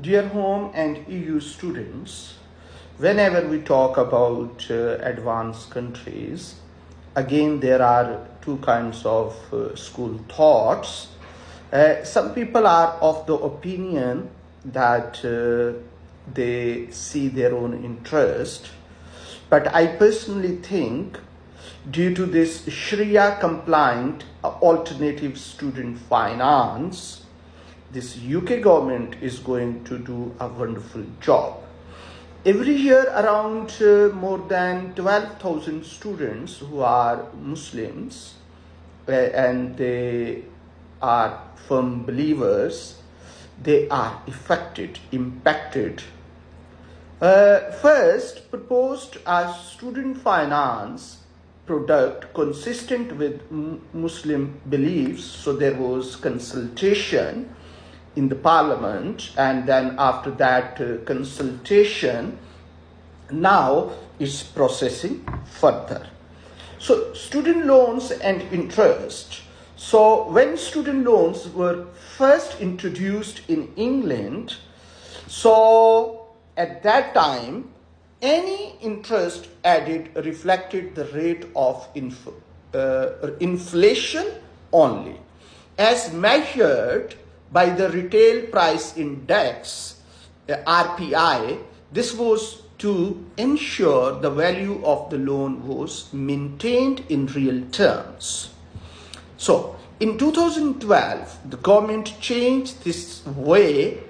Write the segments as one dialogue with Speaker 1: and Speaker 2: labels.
Speaker 1: Dear home and EU students, whenever we talk about advanced countries, again there are two kinds of school thoughts. Some people are of the opinion that they see their own interest, but I personally think due to this Sharia compliant alternative student finance, this UK government is going to do a wonderful job. Every year around more than 12,000 students who are Muslims and they are firm believers, they are impacted. First proposed a student finance product consistent with Muslim beliefs, so there was consultation in the parliament, and then after that consultation now is processing further. So student loans and interest. So when student loans were first introduced in England, so at that time any interest added reflected the rate of inflation only as measured by the retail price index, RPI. This was to ensure the value of the loan was maintained in real terms. So in 2012, the government changed this way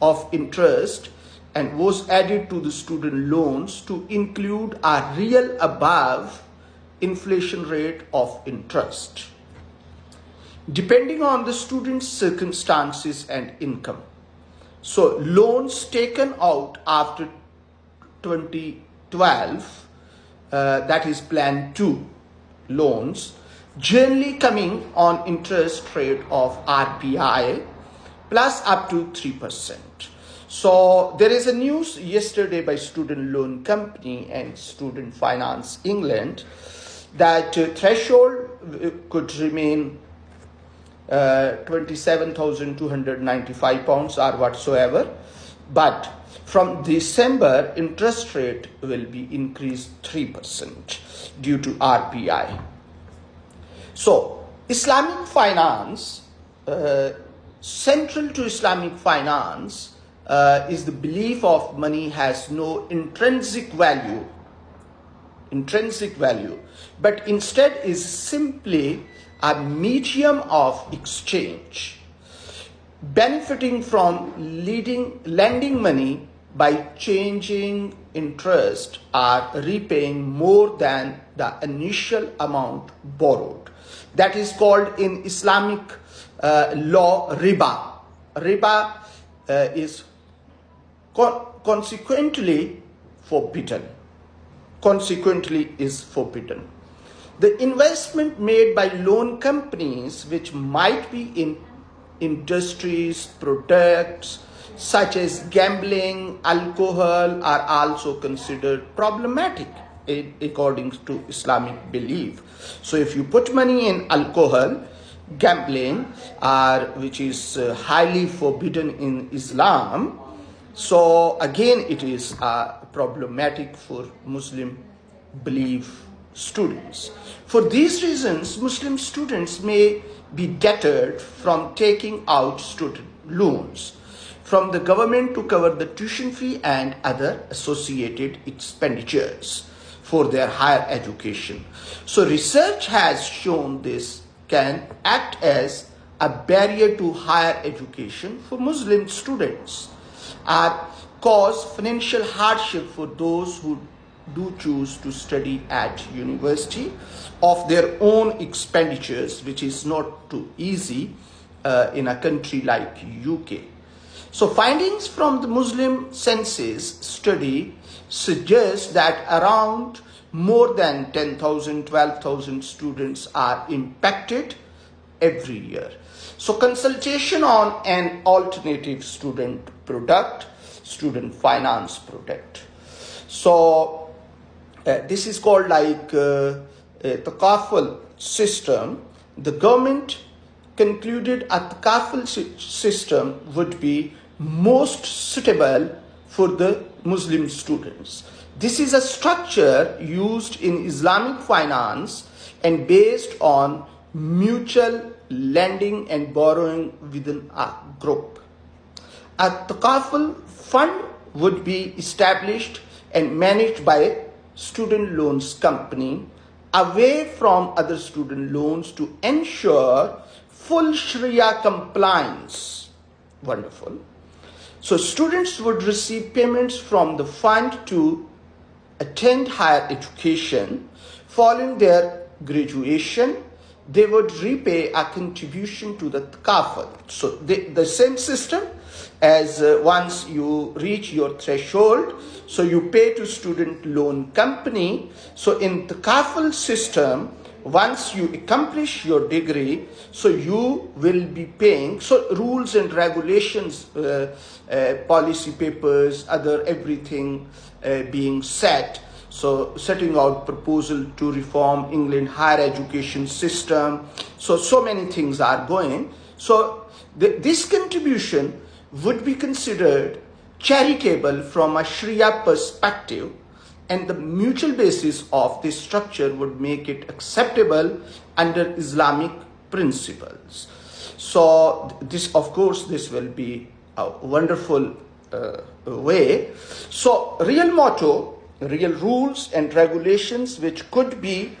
Speaker 1: of interest and was added to the student loans to include a real above inflation rate of interest, depending on the student's circumstances and income. So loans taken out after 2012, that is Plan 2 loans, generally coming on interest rate of RPI plus up to 3%. So there is a news yesterday by Student Loan Company and Student Finance England that threshold could remain £27,295 or whatsoever, but from December interest rate will be increased 3% due to RPI. So Islamic finance, central to Islamic finance is the belief of money has no intrinsic value, but instead is simply a medium of exchange, benefiting from lending money by changing interest or repaying more than the initial amount borrowed. That is called in Islamic law riba. Riba is consequently forbidden. The investment made by loan companies, which might be in industries, products such as gambling, alcohol, are also considered problematic according to Islamic belief. So if you put money in alcohol, gambling, which is highly forbidden in Islam, so again it is problematic for Muslim belief students. For these reasons, Muslim students may be deterred from taking out student loans from the government to cover the tuition fee and other associated expenditures for their higher education. So research has shown this can act as a barrier to higher education for Muslim students or cause financial hardship for those who do choose to study at university of their own expenditures, which is not too easy in a country like UK. So findings from the Muslim census study suggest that around more than 10,000, 12,000 students are impacted every year. So consultation on an alternative student finance product. So this is called like a takaful system. The government concluded a takaful system would be most suitable for the Muslim students. This is a structure used in Islamic finance and based on mutual lending and borrowing within a group. A Takaful fund would be established and managed by a student loans company away from other student loans to ensure full Sharia compliance. Wonderful. So students would receive payments from the fund to attend higher education. Following their graduation, they would repay a contribution to the Takaful. So the same system as once you reach your threshold, so you pay to student loan company. So in the Takaful system, once you accomplish your degree, so you will be paying. So rules and regulations, policy papers, other everything being set. So setting out proposal to reform England higher education system. So many things are going. So this contribution would be considered charitable from a Sharia perspective, and the mutual basis of this structure would make it acceptable under Islamic principles. So this, of course, this will be a wonderful way. So real motto, real rules and regulations which could be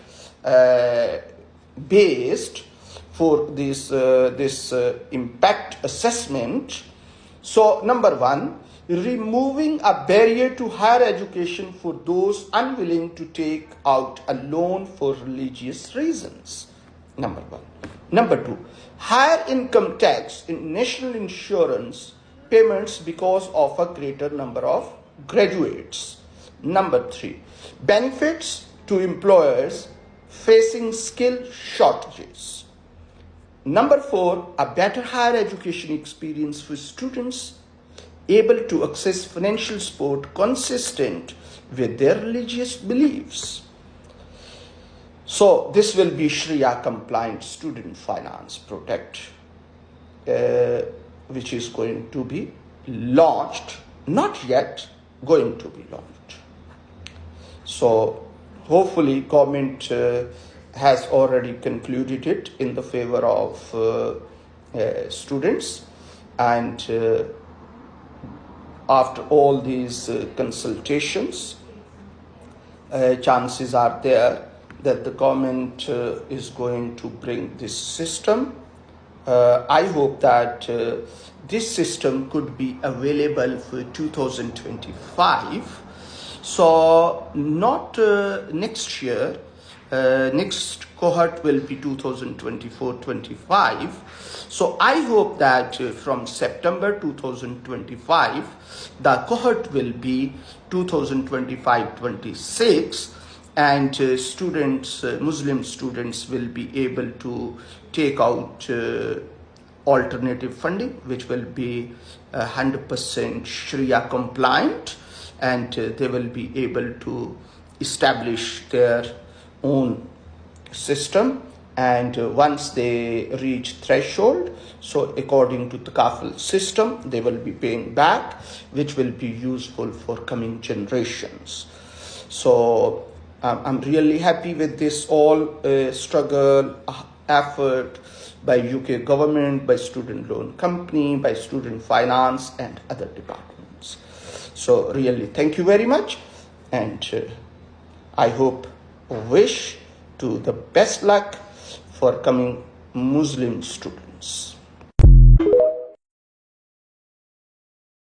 Speaker 1: based for this impact assessment. So number one, removing a barrier to higher education for those unwilling to take out a loan for religious reasons. Number one. Number two, higher income tax in national insurance payments because of a greater number of graduates. Number three, benefits to employers facing skill shortages. Number four, a better higher education experience for students able to access financial support consistent with their religious beliefs. So this will be Sharia compliant student finance product, which is going to be launched, not yet going to be launched. So hopefully government has already concluded it in the favor of students, and after all these consultations, chances are there that the government is going to bring this system. I hope that this system could be available for 2025. So not next year, next cohort will be 2024-25. So I hope that from September 2025, the cohort will be 2025-26, and students, Muslim students will be able to take out alternative funding, which will be 100% Sharia compliant, and they will be able to establish their own system. And once they reach threshold, so according to the Takaful system, they will be paying back, which will be useful for coming generations. So I'm really happy with this all struggle, effort by UK government, by student loan company, by student finance and other departments. So really thank you very much, and I hope, wish to the best luck for coming Muslim students.